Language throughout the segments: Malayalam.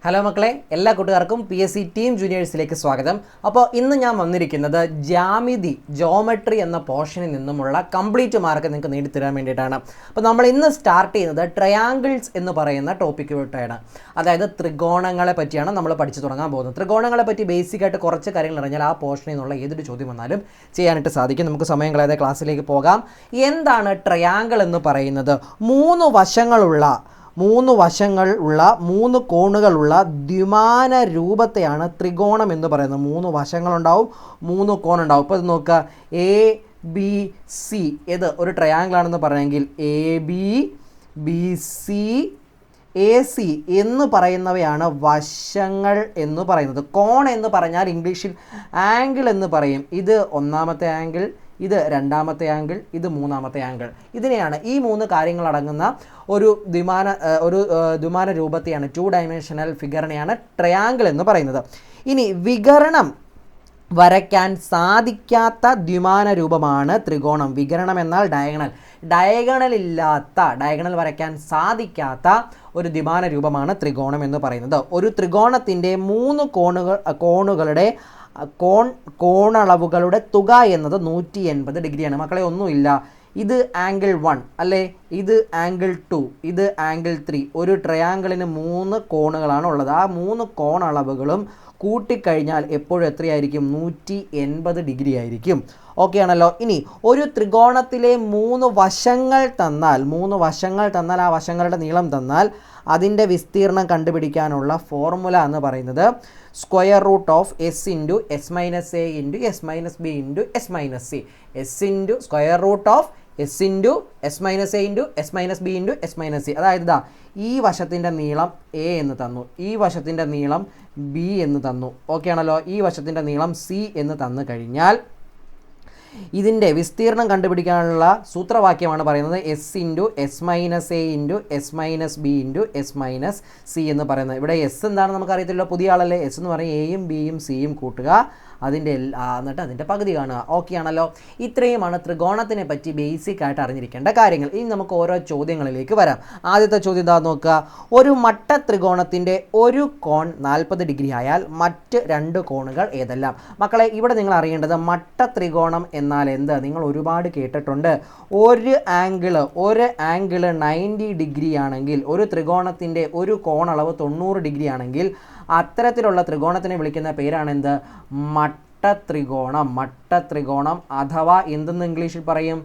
ഹലോ മക്കളെ, എല്ലാ കൂട്ടുകാർക്കും PSC ടീം ജൂനിയേഴ്സിലേക്ക് സ്വാഗതം. അപ്പോൾ ഇന്ന് ഞാൻ വന്നിരിക്കുന്നത് ജോമെട്രി എന്ന പോർഷനിൽ നിന്നുമുള്ള കംപ്ലീറ്റ് മാർക്ക് നിങ്ങൾക്ക് നേടിത്തരാൻ വേണ്ടിയിട്ടാണ്. അപ്പോൾ നമ്മൾ ഇന്ന് സ്റ്റാർട്ട് ചെയ്യുന്നത് ട്രയാങ്കിൾസ് എന്ന് പറയുന്ന ടോപ്പിക്ക് വിട്ടാണ്. അതായത് ത്രികോണങ്ങളെ പറ്റിയാണ് നമ്മൾ പഠിച്ചു തുടങ്ങാൻ പോകുന്നത്. ത്രികോണങ്ങളെ പറ്റി ബേസിക്കായിട്ട് കുറച്ച് കാര്യങ്ങൾ അറിഞ്ഞാൽ ആ പോർഷനിൽ നിന്നുള്ള ഏതൊരു ചോദ്യം വന്നാലും ചെയ്യാനായിട്ട് സാധിക്കും. നമുക്ക് സമയം കളയാതെ ക്ലാസ്സിലേക്ക് പോകാം. എന്താണ് ട്രയാങ്കിൾ എന്ന് പറയുന്നത്? മൂന്ന് വശങ്ങളുള്ള മൂന്ന് കോണുകളുള്ള ദ്വിമാന രൂപത്തെയാണ് ത്രികോണം എന്ന് പറയുന്നത്. മൂന്ന് വശങ്ങളുണ്ടാവും, മൂന്ന് കോണുണ്ടാവും. ഇപ്പോൾ ഇത് നോക്കുക, ABC ഇത് ഒരു ട്രയാങ്കിൾ ആണെന്ന് പറയുമെങ്കിൽ ABC AC എന്ന് പറയുന്നവയാണ് വശങ്ങൾ എന്ന് പറയുന്നത്. കോൺ എന്ന് പറഞ്ഞാൽ ഇംഗ്ലീഷിൽ ആംഗിൾ എന്ന് പറയും. ഇത് ഒന്നാമത്തെ ആംഗിൾ, ഇത് രണ്ടാമത്തെ ആംഗിൾ, ഇത് മൂന്നാമത്തെ ആംഗിൾ. ഇതിനെയാണ് ഈ മൂന്ന് കാര്യങ്ങളടങ്ങുന്ന ഒരു ദ്വിമാന രൂപത്തെയാണ്, 2 ഡയമെൻഷണൽ ഫിഗറിനെയാണ് ട്രയാങ്കിൾ എന്ന് പറയുന്നത്. ഇനി വികരണം വരയ്ക്കാൻ സാധിക്കാത്ത ദ്വിമാന രൂപമാണ് ത്രികോണം. വികരണം എന്നാൽ ഡയഗണൽ വരയ്ക്കാൻ സാധിക്കാത്ത ഒരു ദ്വിമാന രൂപമാണ് ത്രികോണം എന്ന് പറയുന്നത്. ഒരു ത്രികോണത്തിൻ്റെ മൂന്ന് കോണുകളുടെ കോണളവുകളുടെ തുക എന്നത് 180 ഡിഗ്രിയാണ്. മക്കളെ ഒന്നുമില്ല, ഇത് ആംഗിൾ 1 അല്ലേ, ഇത് ആംഗിൾ 2, ഇത് ആംഗിൾ 3. ഒരു ട്രയാങ്കിളിന് 3 കോണുകളാണ് ഉള്ളത്. ആ 3 കോണളവുകളും കൂട്ടിക്കഴിഞ്ഞാൽ എപ്പോഴും എത്രയായിരിക്കും? 180 ഡിഗ്രി ആയിരിക്കും. ഓക്കെ ആണല്ലോ. ഇനി ഒരു ത്രികോണത്തിലെ 3 വശങ്ങൾ തന്നാൽ ആ വശങ്ങളുടെ നീളം തന്നാൽ അതിൻ്റെ വിസ്തീർണം കണ്ടുപിടിക്കാനുള്ള ഫോർമുല എന്ന് പറയുന്നത് square root of S into S minus A into S minus B into S minus C. Square root of S into S minus A into S minus B into S minus C. അതായത് ഈ വശത്തിൻ്റെ നീളം A എന്ന് തന്നു, ഈ വശത്തിൻ്റെ നീളം B എന്ന് തന്നു. ഓക്കെ ആണല്ലോ. ഈ വശത്തിൻ്റെ നീളം C എന്ന് തന്നു കഴിഞ്ഞാൽ ഇതിൻ്റെ വിസ്തീർണം കണ്ടുപിടിക്കാനുള്ള സൂത്രവാക്യമാണ് പറയുന്നത് S into S minus A into S minus B into S minus C എന്ന് പറയുന്നത്. ഇവിടെ S എന്താണ് നമുക്കറിയത്തില്ല, പുതിയ ആളല്ലേ. S എന്ന് പറയും Aയും Bയും Cയും കൂട്ടുക, എന്നിട്ട് അതിൻ്റെ പകുതി കാണുക. ഓക്കെ ആണല്ലോ. ഇത്രയുമാണ് ത്രികോണത്തിനെ പറ്റി ബേസിക് ആയിട്ട് അറിഞ്ഞിരിക്കേണ്ട കാര്യങ്ങൾ. ഇനി നമുക്ക് ഓരോ ചോദ്യങ്ങളിലേക്ക് വരാം. ആദ്യത്തെ ചോദ്യം എന്താ നോക്കുക. ഒരു മട്ട ത്രികോണത്തിൻ്റെ ഒരു കോൺ 40 ഡിഗ്രി ആയാൽ മറ്റ് 2 കോണുകൾ ഏതെല്ലാം? മക്കളെ, ഇവിടെ നിങ്ങൾ അറിയേണ്ടത് മട്ട ത്രികോണം എന്നാൽ എന്ത്? നിങ്ങൾ ഒരുപാട് കേട്ടിട്ടുണ്ട്. ഒരു ആംഗിള് 90 ഡിഗ്രി ആണെങ്കിൽ, ഒരു ത്രികോണത്തിൻ്റെ ഒരു കോണളവ് 90 ഡിഗ്രി ആണെങ്കിൽ അത്തരത്തിലുള്ള ത്രികോണത്തിനെ വിളിക്കുന്ന പേരാണെന്ത്? മട്ടത്രികോണം അഥവാ എന്തെന്ന് ഇംഗ്ലീഷിൽ പറയും?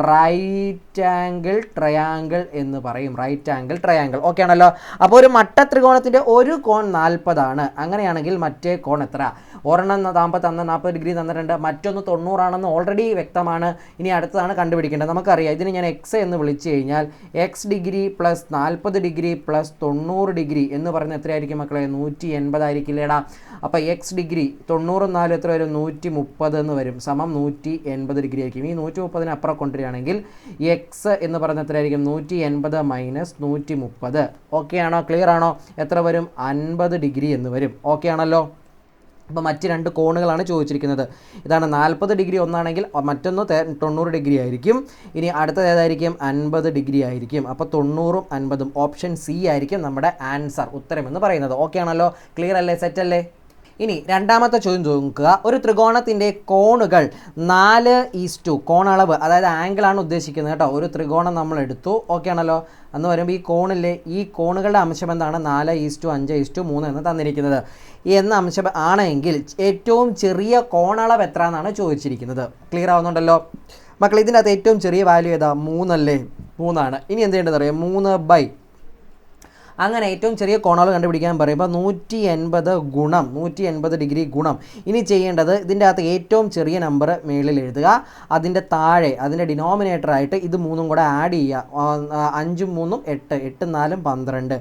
റൈറ്റ് ആംഗിൾ ട്രയാങ്കിൾ എന്ന് പറയും. Right angle triangle. ഓക്കെ ആണല്ലോ. അപ്പോൾ ഒരു മട്ടത്രികോണത്തിൻ്റെ ഒരു കോൺ 40 ആണ്. അങ്ങനെയാണെങ്കിൽ മറ്റേ കോൺ എത്ര? ഒരെണ്ണം 40 ഡിഗ്രി തന്നിട്ടുണ്ട്, മറ്റൊന്ന് 90 ആണെന്ന് ഓൾറെഡി വ്യക്തമാണ്. ഇനി അടുത്തതാണ് കണ്ടുപിടിക്കേണ്ടത്. നമുക്കറിയാം, ഇതിന് ഞാൻ എക്സ് എന്ന് വിളിച്ചു കഴിഞ്ഞാൽ X degree plus 40 degree plus 90 degree എന്ന് പറയുന്നത് എത്രയായിരിക്കും മക്കളെ? 180 ആയിരിക്കില്ലേടാ. അപ്പോൾ X ഡിഗ്രി 90 4 എത്ര വരും? 130 എന്ന് വരും, സമം 180 ഡിഗ്രി ആയിരിക്കും. ഈ 130 അപ്പുറം കൊണ്ടുവരികയാണെങ്കിൽ എക്സ് എന്ന് പറയുന്നത് എത്രയായിരിക്കും? 180 മൈനസ് 130. ഓക്കെ ആണോ? ക്ലിയർ ആണോ? എത്ര വരും? 50 ഡിഗ്രി എന്ന് വരും. ഓക്കെ ആണല്ലോ. അപ്പോൾ മറ്റ് 2 കോണുകളാണ് ചോദിച്ചിരിക്കുന്നത്. ഇതാണ് 40 ഡിഗ്രി ഒന്നാണെങ്കിൽ മറ്റൊന്ന് 90 ഡിഗ്രി ആയിരിക്കും. ഇനി അടുത്തത് ഏതായിരിക്കും? 50 ഡിഗ്രി ആയിരിക്കും. അപ്പോൾ 90ഉം 50ഉം ഓപ്ഷൻ സി ആയിരിക്കും നമ്മുടെ ആൻസർ, ഉത്തരം എന്ന് പറയുന്നത്. ഓക്കെ ആണല്ലോ. ക്ലിയർ അല്ലേ? സെറ്റ് അല്ലേ? ഇനി രണ്ടാമത്തെ ചോദ്യം നോക്കുക. ഒരു ത്രികോണത്തിൻ്റെ കോണുകൾ 4:2 കോണളവ്, അതായത് ആംഗിളാണ് ഉദ്ദേശിക്കുന്നത് കേട്ടോ. ഒരു ത്രികോണം നമ്മൾ എടുത്തു. ഓക്കെ ആണല്ലോ. എന്ന് പറയുമ്പോൾ ഈ കോണിലെ ഈ കോണുകളുടെ അംശം എന്താണ്? 4:5:3 എന്ന് തന്നിരിക്കുന്നത്. എന്ന അംശം ആണെങ്കിൽ ഏറ്റവും ചെറിയ കോണളവ് എത്ര എന്നാണ് ചോദിച്ചിരിക്കുന്നത്. ക്ലിയർ ആവുന്നുണ്ടല്ലോ മക്കൾ? ഇതിൻ്റെ അകത്ത് ഏറ്റവും ചെറിയ വാല്യൂ ഏതാ? 3 അല്ലേ? 3 ആണ്. ഇനി എന്ത് ചെയ്യേണ്ടത് അറിയാം? 3/, അങ്ങനെ ഏറ്റവും ചെറിയ കോണളവ് കണ്ടുപിടിക്കാൻ പറയുമ്പോൾ 180 ഡിഗ്രി ഗുണം. ഇനി ചെയ്യേണ്ടത് ഇതിൻ്റെ അകത്ത് ഏറ്റവും ചെറിയ നമ്പർ മേളിൽ എഴുതുക, അതിൻ്റെ താഴെ അതിൻ്റെ ഡിനോമിനേറ്ററായിട്ട് ഇത് 3ഉം കൂടെ ആഡ് ചെയ്യുക. 5ഉം 3ഉം 8, 8ഉം 4ഉം 12.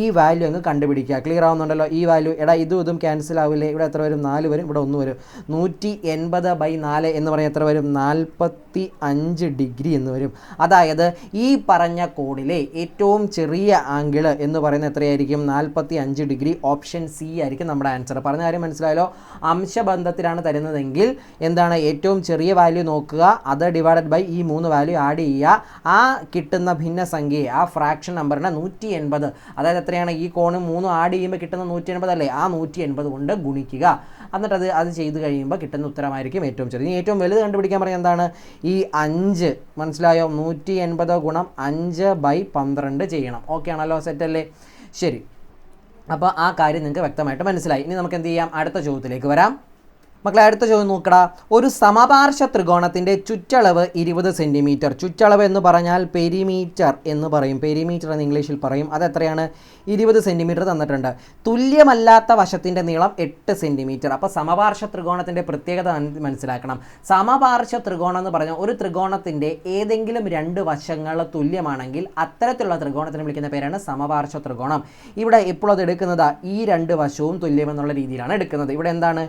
ഈ വാല്യൂ അങ്ങ് കണ്ടുപിടിക്കുക. ക്ലിയർ ആവുന്നുണ്ടല്ലോ? ഈ വാല്യൂ ഇതും ക്യാൻസൽ ആവില്ലേ? ഇവിടെ എത്ര വരും? 4 വരും, ഇവിടെ 1 വരും. 180/4 എന്ന് പറഞ്ഞാൽ എത്ര വരും? 45 ഡിഗ്രി എന്ന് വരും. അതായത് ഈ പറഞ്ഞ കോണിലെ ഏറ്റവും ചെറിയ ആംഗിള് എന്ന് പറയുന്നത് എത്രയായിരിക്കും? 45 ഡിഗ്രി. ഓപ്ഷൻ സി ആയിരിക്കും നമ്മുടെ ആൻസർ. പറഞ്ഞ കാര്യം മനസ്സിലായല്ലോ. അംശബന്ധത്തിലാണ് തരുന്നതെങ്കിൽ എന്താണ് ഏറ്റവും ചെറിയ വാല്യൂ നോക്കുക, അത് ഡിവൈഡഡ് ബൈ ഈ 3 വാല്യൂ ആഡ് ചെയ്യുക. ആ കിട്ടുന്ന ഭിന്നസംഖ്യയെ, ആ ഫ്രാക്ഷൻ നമ്പറിനെ 180, അതായത് എത്രയാണ് ഈ കോണും 3 ആഡ് ചെയ്യുമ്പോൾ കിട്ടുന്ന 180 അല്ലേ, ആ 180 കൊണ്ട് ഗുണിക്കുക. എന്നിട്ട് അത് ചെയ്ത് കഴിയുമ്പോൾ കിട്ടുന്ന ഉത്തരമായിരിക്കും ഏറ്റവും ചെറിയ. ഇനി ഏറ്റവും വലുത് കണ്ടുപിടിക്കാൻ പറയുന്നത് എന്താണ്? ഈ 5 മനസ്സിലായോ? 180 ഗുണം 5/12 ചെയ്യണം. ഓക്കെ ആണല്ലോ, സെറ്റല്ലേ? ശരി, അപ്പോൾ ആ കാര്യം നിങ്ങൾക്ക് വ്യക്തമായിട്ട് മനസ്സിലായി. ഇനി നമുക്ക് എന്ത് ചെയ്യാം? അടുത്ത ചോദ്യത്തിലേക്ക് വരാം. മക്കളെ, അടുത്ത ചോദ്യം നോക്കടാ. ഒരു സമപാർശ്വ ത്രികോണത്തിൻ്റെ ചുറ്റളവ് 20 സെൻറ്റിമീറ്റർ. ചുറ്റളവ് എന്ന് പറഞ്ഞാൽ പെരിമീറ്റർ എന്ന് പറയും. പെരിമീറ്റർ എന്ന് ഇംഗ്ലീഷിൽ പറയും. അതെത്രയാണ്? 20 സെൻറ്റിമീറ്റർ തന്നിട്ടുണ്ട്. തുല്യമല്ലാത്ത വശത്തിൻ്റെ നീളം 8 സെൻറ്റിമീറ്റർ. അപ്പോൾ സമപാർശ്വ ത്രികോണത്തിൻ്റെ പ്രത്യേകത മനസ്സിലാക്കണം. സമപാർശ്വ ത്രികോണം എന്ന് പറഞ്ഞാൽ ഒരു ത്രികോണത്തിൻ്റെ ഏതെങ്കിലും 2 വശങ്ങൾ തുല്യമാണെങ്കിൽ അത്തരത്തിലുള്ള ത്രികോണത്തിന് വിളിക്കുന്ന പേരാണ് സമപാർശ്വ ത്രികോണം. ഇവിടെ ഇപ്പോൾ അത് എടുക്കുന്നത് ഈ 2 വശവും തുല്യമെന്നുള്ള രീതിയിലാണ് എടുക്കുന്നത്. ഇവിടെ എന്താണ്?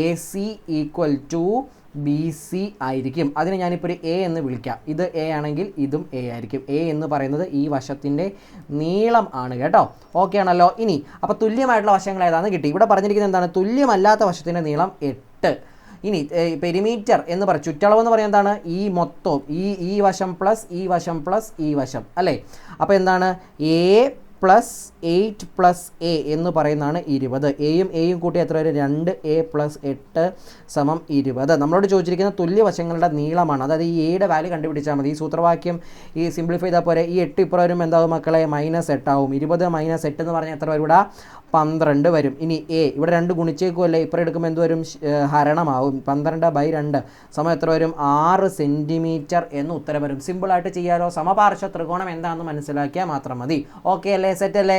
AC ഈക്വൽ ടു BC ആയിരിക്കും. അതിന് ഞാനിപ്പോൾ ഒരു A എന്ന് വിളിക്കാം. ഇത് A ആണെങ്കിൽ ഇതും A ആയിരിക്കും. A എന്ന് പറയുന്നത് ഈ വശത്തിൻ്റെ നീളം ആണ് കേട്ടോ. ഓക്കെ ആണല്ലോ. ഇനി അപ്പോൾ തുല്യമായിട്ടുള്ള വശങ്ങൾ ഏതാണെന്ന് കിട്ടി. ഇവിടെ പറഞ്ഞിരിക്കുന്നത് എന്താണ്? തുല്യമല്ലാത്ത വശത്തിൻ്റെ നീളം 8. ഇനി പെരിമീറ്റർ എന്ന് പറയും, ചുറ്റളവ് എന്ന് പറയുന്നത് എന്താണ്? ഈ മൊത്തം ഈ വശം പ്ലസ് ഈ വശം പ്ലസ് ഈ വശം അല്ലേ. അപ്പോൾ എന്താണ്? A + 8 + A എന്ന് പറയുന്നതാണ് 20. എയും എയും കൂട്ടി എത്ര വരും? 2A + 8 = 20. നമ്മളോട് ചോദിച്ചിരിക്കുന്ന തുല്യവശങ്ങളുടെ നീളമാണ്. അതായത് ഈ എയുടെ വാല്യൂ കണ്ടുപിടിച്ചാൽ മതി. ഈ സൂത്രവാക്യം ഈ സിംപ്ലിഫൈ ചെയ്താൽ പോരെ. ഈ 8 ഇപ്പുറം വരുമ്പോൾ എന്താകും മക്കളെ? -8 ആവും. 20 - 8 എന്ന് പറഞ്ഞാൽ എത്ര വരും? ഇവിടെ 12 വരും. ഇനി A ഇവിടെ 2 ഗുണിച്ചേക്കുമല്ലേ, ഇപ്പുറം എടുക്കുമ്പോൾ എന്ത് വരും? ഹരണമാവും. 12/2 സമയം എത്ര വരും? 6 സെൻറ്റിമീറ്റർ എന്ന് ഉത്തരം വരും. സിമ്പിളായിട്ട് ചെയ്യാലോ. സമപാർശ്വ ത്രികോണം എന്താണെന്ന് മനസ്സിലാക്കിയാൽ മാത്രം മതി. ഓക്കെ അല്ലേ? സെറ്റ് അല്ലേ?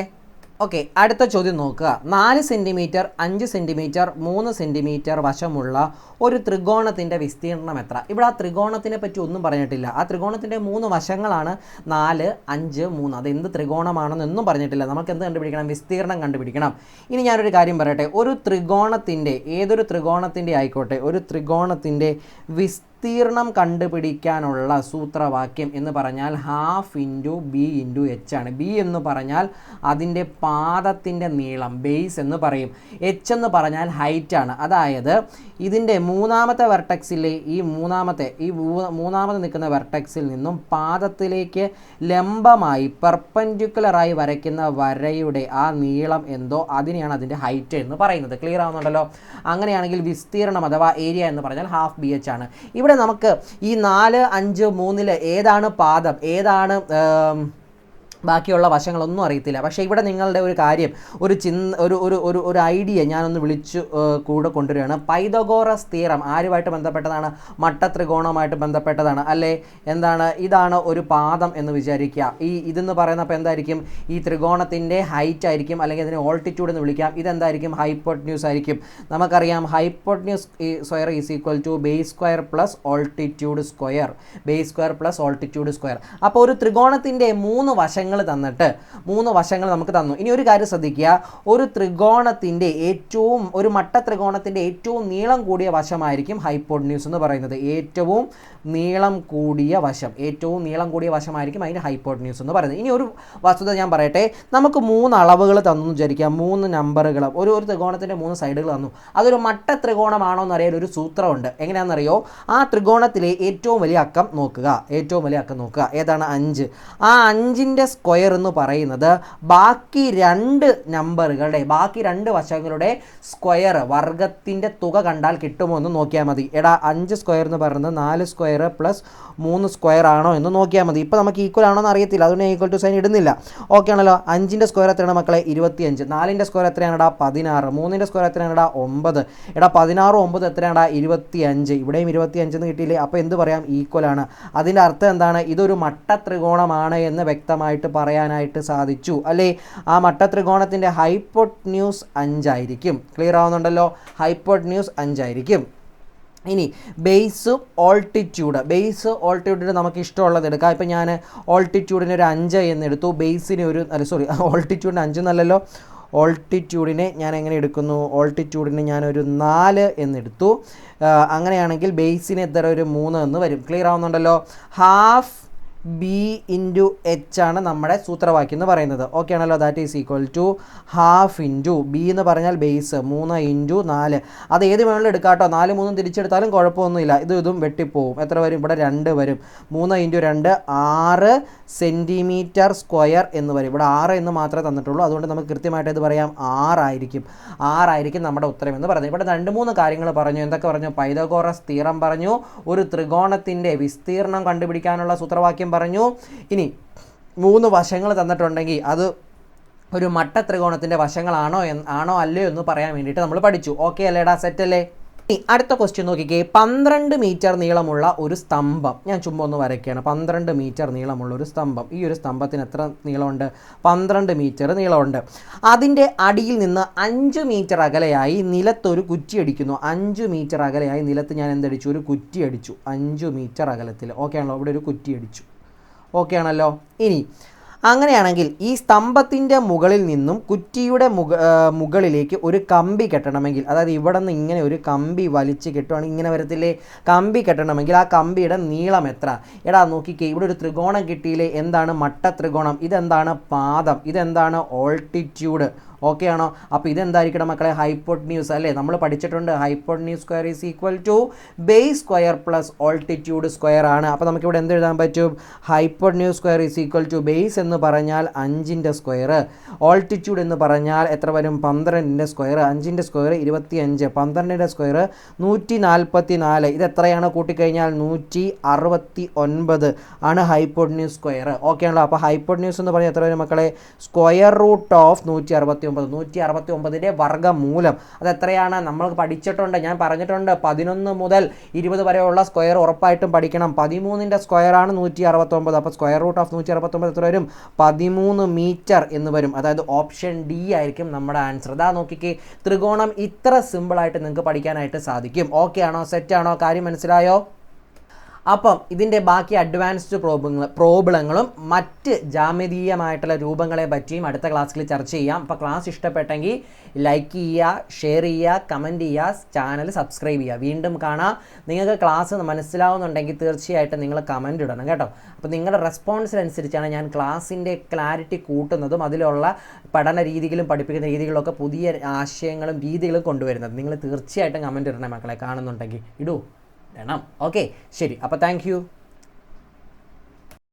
ഓക്കെ, അടുത്ത ചോദ്യം നോക്കുക. 4 സെൻറ്റിമീറ്റർ, 5 സെൻറ്റിമീറ്റർ, 3 സെൻറ്റിമീറ്റർ വശമുള്ള ഒരു ത്രികോണത്തിൻ്റെ വിസ്തീർണം എത്ര? ഇവിടെ ആ ത്രികോണത്തിനെ പറ്റി ഒന്നും പറഞ്ഞിട്ടില്ല. ആ ത്രികോണത്തിൻ്റെ 3 വശങ്ങളാണ് 4, 5, 3. അത് എന്ത് ത്രികോണമാണെന്നൊന്നും പറഞ്ഞിട്ടില്ല. നമുക്ക് എന്ത് കണ്ടുപിടിക്കണം? വിസ്തീർണം കണ്ടുപിടിക്കണം. ഇനി ഞാനൊരു കാര്യം പറയട്ടെ. ഒരു ത്രികോണത്തിൻ്റെ, ഏതൊരു ത്രികോണത്തിൻ്റെ ആയിക്കോട്ടെ, ഒരു ത്രികോണത്തിൻ്റെ വിസ്തീർണം കണ്ടുപിടിക്കാനുള്ള സൂത്രവാക്യം എന്ന് പറഞ്ഞാൽ ½ × B × H ആണ്. B എന്ന് പറഞ്ഞാൽ അതിൻ്റെ പാദത്തിൻ്റെ നീളം, ബേസ് എന്ന് പറയും. H എന്ന് പറഞ്ഞാൽ ഹൈറ്റ് ആണ്. അതായത് ഇതിൻ്റെ മൂന്നാമത്തെ വെർട്ടെക്സിലെ ഈ മൂന്നാമത് നിൽക്കുന്ന വെർട്ടെക്സിൽ നിന്നും പാദത്തിലേക്ക് ലംബമായി പെർപെൻഡിക്കുലറായി വരയ്ക്കുന്ന വരയുടെ ആ നീളം എന്തോ അതിനെയാണ് അതിൻ്റെ ഹൈറ്റ് എന്ന് പറയുന്നത്. ക്ലിയർ ആവുന്നുണ്ടല്ലോ? അങ്ങനെയാണെങ്കിൽ വിസ്തീർണം അഥവാ ഏരിയ എന്ന് പറഞ്ഞാൽ ½ BH ആണ്. ഇവിടെ നമുക്ക് ഈ 4, 5, 3 ഏതാണ് പാദം, ഏതാണ് ബാക്കിയുള്ള വശങ്ങളൊന്നും അറിയത്തില്ല. പക്ഷേ ഇവിടെ നിങ്ങളുടെ ഒരു കാര്യം, ഒരു ഐഡിയ ഞാനൊന്ന് വിളിച്ചു കൂടെ കൊണ്ടുവരികയാണ്. പൈതഗോറസ് തിയറം ആരുമായിട്ട് ബന്ധപ്പെട്ടതാണ്? മട്ടത്രികോണവുമായിട്ട് ബന്ധപ്പെട്ടതാണ് അല്ലേ? എന്താണ്? ഇതാണ് ഒരു പാദം എന്ന് വിചാരിക്കുക. ഇതെന്ന് പറയുന്നപ്പോൾ എന്തായിരിക്കും? ഈ ത്രികോണത്തിൻ്റെ ഹൈറ്റ് ആയിരിക്കും, അല്ലെങ്കിൽ അതിനെ ഓൾട്ടിറ്റ്യൂഡ് എന്ന് വിളിക്കാം. ഇതെന്തായിരിക്കും? ഹൈപ്പോട്ന്യൂസ് ആയിരിക്കും. നമുക്കറിയാം hypotenuse square is equal to base square plus altitude square. Base square plus altitude square. അപ്പോൾ ഒരു ത്രികോണത്തിൻ്റെ 3 വശങ്ങൾ തന്നിട്ട് 3 വശങ്ങൾ നമുക്ക് തന്നു. ഇനി ഒരു കാര്യം ശ്രദ്ധിക്കുക. ഒരു ത്രികോണത്തിൻ്റെ ഒരു മട്ടത്രികോണത്തിൻ്റെ ഏറ്റവും നീളം കൂടിയ വശമായിരിക്കും ഹൈപ്പോട്ന്യൂസ് എന്ന് പറയുന്നത്. ഏറ്റവും നീളം കൂടിയ വശമായിരിക്കും അതിന് ഹൈപ്പോട്ന്യൂസ് എന്ന് പറയുന്നത്. ഇനി ഒരു വസ്തുത ഞാൻ പറയട്ടെ. നമുക്ക് 3 അളവുകൾ തന്നു വിചാരിക്കാം, 3 നമ്പറുകൾ. ഒരു ത്രികോണത്തിൻ്റെ 3 സൈഡുകൾ തന്നു. അതൊരു മട്ടത്രികോണമാണോ എന്നറിയാൻ ഒരു സൂത്രമുണ്ട്. എങ്ങനെയാണെന്നറിയോ? ആ ത്രികോണത്തിലെ ഏറ്റവും വലിയ അക്കം നോക്കുക. ഏതാണ്? 5. ആ 5ൻ്റെ സ്ക്വയർ എന്ന് പറയുന്നത് ബാക്കി 2 നമ്പറുകളുടെ, ബാക്കി 2 വശങ്ങളുടെ സ്ക്വയർ, വർഗത്തിൻ്റെ തുക കണ്ടാൽ കിട്ടുമോ എന്ന് നോക്കിയാൽ മതി. 5 സ്ക്വയർ എന്ന് പറയുന്നത് 4 സ്ക്വയർ പ്ലസ് 3 സ്ക്വയർ ആണോ എന്ന് നോക്കിയാൽ മതി. ഇപ്പോൾ നമുക്ക് ഈക്വൽ ആണോ എന്ന് അറിയത്തില്ല, അതുകൊണ്ട് ഈക്വൽ ടു സൈൻ ഇടുന്നില്ല. ഓക്കെ ആണല്ലോ? 5ൻ്റെ സ്ക്വയർ എത്രയാണ് മക്കളെ? 25. 4ൻ്റെ സ്ക്വയർ എത്രയാണ്? 16. 3ൻ്റെ സ്ക്വയർ എത്രയാണ്? 9. 16, 9 എത്രയാണ്? 25. ഇവിടെയും 25 എന്ന് കിട്ടിയില്ലേ? അപ്പോൾ എന്ത് പറയാം? ഈക്വൽ ആണ്. അതിൻ്റെ അർത്ഥം എന്താണ്? ഇതൊരു മട്ടത്രികോണമാണ് എന്ന് വ്യക്തമായിട്ട് പറയാനായിട്ട് സാധിച്ചു അല്ലേ? ആ മട്ടത്രികോണത്തിൻ്റെ ഹൈപ്പോട്ന്യൂസ് 5 ആയിരിക്കും. ക്ലിയർ ആവുന്നുണ്ടല്ലോ? ഹൈപ്പോട്ന്യൂസ് 5 ആയിരിക്കും. ഇനി ബേസും ഓൾട്ടിറ്റ്യൂഡിന് നമുക്ക് ഇഷ്ടമുള്ളത് എടുക്കാം. ഇപ്പം ഞാൻ ഓൾട്ടിറ്റ്യൂഡിന് ഒരു 5 എന്നെടുത്തു, ബേസിന് ഓൾട്ടിറ്റ്യൂഡിന് 5 എന്നല്ലല്ലോ, ഓൾട്ടിറ്റ്യൂഡിനെ ഞാൻ എങ്ങനെ എടുക്കുന്നു? ഓൾട്ടിറ്റ്യൂഡിന് ഞാനൊരു 4 എന്നെടുത്തു. അങ്ങനെയാണെങ്കിൽ ബേസിന് എത്ര? ഒരു 3 എന്ന് വരും. ക്ലിയർ ആവുന്നുണ്ടല്ലോ? ½ ബി ഇൻറ്റു എച്ച് ആണ് നമ്മുടെ സൂത്രവാക്യം എന്ന് പറയുന്നത്. ഓക്കെ ആണല്ലോ. That is equal to half into B എന്ന് പറഞ്ഞാൽ ബേസ് 3 ഇൻറ്റു 4. അത് ഏത് വേണമെങ്കിലും എടുക്കാം കേട്ടോ. 4 3 തിരിച്ചെടുത്താലും കുഴപ്പമൊന്നുമില്ല. ഇതും വെട്ടിപ്പോവും. എത്ര വരും? ഇവിടെ 2 വരും. 3 ഇൻറ്റു 2 6 സെൻറ്റിമീറ്റർ സ്ക്വയർ എന്ന് വരും. ഇവിടെ 6 എന്ന് മാത്രമേ തന്നിട്ടുള്ളൂ. അതുകൊണ്ട് നമുക്ക് കൃത്യമായിട്ട് ഇത് പറയാം 6 നമ്മുടെ ഉത്തരം എന്ന് പറഞ്ഞു. ഇവിടെ 2-3 കാര്യങ്ങൾ പറഞ്ഞു. എന്തൊക്കെ പറഞ്ഞു? പൈതഗോറസ് തിയറം പറഞ്ഞു, ഒരു ത്രികോണത്തിൻ്റെ വിസ്തീർണം കണ്ടുപിടിക്കാനുള്ള സൂത്രവാക്യം പറഞ്ഞു. ഇനി 3 വശങ്ങൾ തന്നിട്ടുണ്ടെങ്കിൽ അത് ഒരു മട്ട ത്രികോണത്തിൻ്റെ വശങ്ങളാണോ അല്ലയോ എന്ന് പറയാൻ വേണ്ടിയിട്ട് നമ്മൾ പഠിച്ചു. ഓക്കെ അല്ലേടാ? സെറ്റല്ലേ? അടുത്ത ക്വസ്റ്റ്യൻ നോക്കിക്കേ. 12 മീറ്റർ നീളമുള്ള ഒരു സ്തംഭം, ഞാൻ ചുമ്മാ ഒന്ന് വരയ്ക്കുകയാണ്. 12 മീറ്റർ നീളമുള്ള ഒരു സ്തംഭം. ഈ ഒരു സ്തംഭത്തിന് എത്ര നീളമുണ്ട്? 12 മീറ്റർ നീളമുണ്ട്. അതിൻ്റെ അടിയിൽ നിന്ന് 5 മീറ്റർ അകലെയായി നിലത്തൊരു കുറ്റി അടിക്കുന്നു. 5 മീറ്റർ അകലെയായി നിലത്ത് ഞാൻ എന്തടിച്ചു? ഒരു കുറ്റി അടിച്ചു. 5 മീറ്റർ അകലത്തിൽ. ഓക്കെ ആണല്ലോ? ഇവിടെ ഒരു കുറ്റി അടിച്ചു. ഓക്കെ ആണല്ലോ? ഇനി അങ്ങനെയാണെങ്കിൽ ഈ സ്തംഭത്തിൻ്റെ മുകളിൽ നിന്നും കുറ്റിയുടെ മുകളിലേക്ക് ഒരു കമ്പി കെട്ടണമെങ്കിൽ, അതായത് ഇവിടെ നിന്ന് ഇങ്ങനെ ഒരു കമ്പി വലിച്ച് കെട്ടുവാണെങ്കിൽ ഇങ്ങനെ വരത്തില്ലേ? കമ്പി കെട്ടണമെങ്കിൽ ആ കമ്പിയുടെ നീളം എത്ര? എടാ നോക്കിക്കേ, ഇവിടെ ഒരു ത്രികോണം കിട്ടിയില്ലേ? എന്താണ്? മട്ട ത്രികോണം. ഇതെന്താണ്? പാദം. ഇതെന്താണ്? ഓൾട്ടിറ്റ്യൂഡ്. ഓക്കെ ആണോ? അപ്പോൾ ഇതെന്തായിരിക്കണം മക്കളെ? ഹൈപ്പോട്ന്യൂസ് അല്ലേ? നമ്മൾ പഠിച്ചിട്ടുണ്ട് hypotenuse square is equal to base square plus altitude square ആണ്. അപ്പോൾ നമുക്കിവിടെ എന്ത് എഴുതാൻ പറ്റും? Hypotenuse square is equal to base എന്ന് പറഞ്ഞാൽ 5ൻ്റെ സ്ക്വയർ, ഓൾട്ടിറ്റ്യൂഡ് എന്ന് പറഞ്ഞാൽ എത്ര വരും? 12ൻ്റെ സ്ക്വയർ. 5ൻ്റെ സ്ക്വയർ 25, 12ൻ്റെ സ്ക്വയർ 144. ഇത് എത്രയാണ്? കൂട്ടിക്കഴിഞ്ഞാൽ 169 ആണ് ഹൈപ്പോട്ന്യൂസ് സ്ക്വയർ. ഓക്കെ ആണല്ലോ? അപ്പോൾ ഹൈപ്പോട്ന്യൂസ് എന്ന് പറഞ്ഞാൽ എത്ര വരും മക്കളെ? സ്ക്വയർ റൂട്ട് ഓഫ് 169ൻ്റെ വർഗ്ഗമൂലം. അത് എത്രയാണ്? നമ്മൾ പഠിച്ചിട്ടുണ്ട്, ഞാൻ പറഞ്ഞിട്ടുണ്ട് 11 മുതൽ 20 വരെയുള്ള സ്ക്വയർ ഉറപ്പായിട്ടും പഠിക്കണം. 13ൻ്റെ സ്ക്വയർ ആണ് 169. അപ്പോൾ സ്ക്വയർ റൂട്ട് ഓഫ് 169 എത്ര വരും? 13 മീറ്റർ എന്ന് വരും. അതായത് ഓപ്ഷൻ ഡി ആയിരിക്കും നമ്മുടെ ആൻസർ. ഇതാ നോക്കിക്കേ, ത്രികോണം ഇത്ര സിമ്പിളായിട്ട് നിങ്ങൾക്ക് പഠിക്കാനായിട്ട് സാധിക്കും. ഓക്കെ ആണോ? സെറ്റാണോ? കാര്യം മനസ്സിലായോ? അപ്പം ഇതിൻ്റെ ബാക്കി അഡ്വാൻസ്ഡ് പ്രോബ്ലങ്ങളും മറ്റ് ജാമിതീയമായിട്ടുള്ള രൂപങ്ങളെ പറ്റിയും അടുത്ത ക്ലാസ്സിൽ ചർച്ച ചെയ്യാം. അപ്പോൾ ക്ലാസ് ഇഷ്ടപ്പെട്ടെങ്കിൽ ലൈക്ക് ചെയ്യുക, ഷെയർ ചെയ്യുക, കമൻറ്റ് ചെയ്യുക, ചാനൽ സബ്സ്ക്രൈബ് ചെയ്യുക. വീണ്ടും കാണാം. നിങ്ങൾക്ക് ക്ലാസ് മനസ്സിലാവുന്നുണ്ടെങ്കിൽ തീർച്ചയായിട്ടും നിങ്ങൾ കമൻറ്റ് ഇടണം കേട്ടോ. അപ്പോൾ നിങ്ങളുടെ റെസ്പോൺസിനനുസരിച്ചാണ് ഞാൻ ക്ലാസ്സിൻ്റെ ക്ലാരിറ്റി കൂട്ടുന്നതും അതിലുള്ള പഠന രീതികളും പഠിപ്പിക്കുന്ന രീതികളിലൊക്കെ പുതിയ ആശയങ്ങളും രീതികളും കൊണ്ടുവരുന്നത്. നിങ്ങൾ തീർച്ചയായിട്ടും കമൻറ്റ് ഇടണേ മക്കളെ, കാണുന്നുണ്ടെങ്കിൽ ഇടൂ വേണം. ഓക്കെ ശരി. അപ്പോൾ താങ്ക് യു.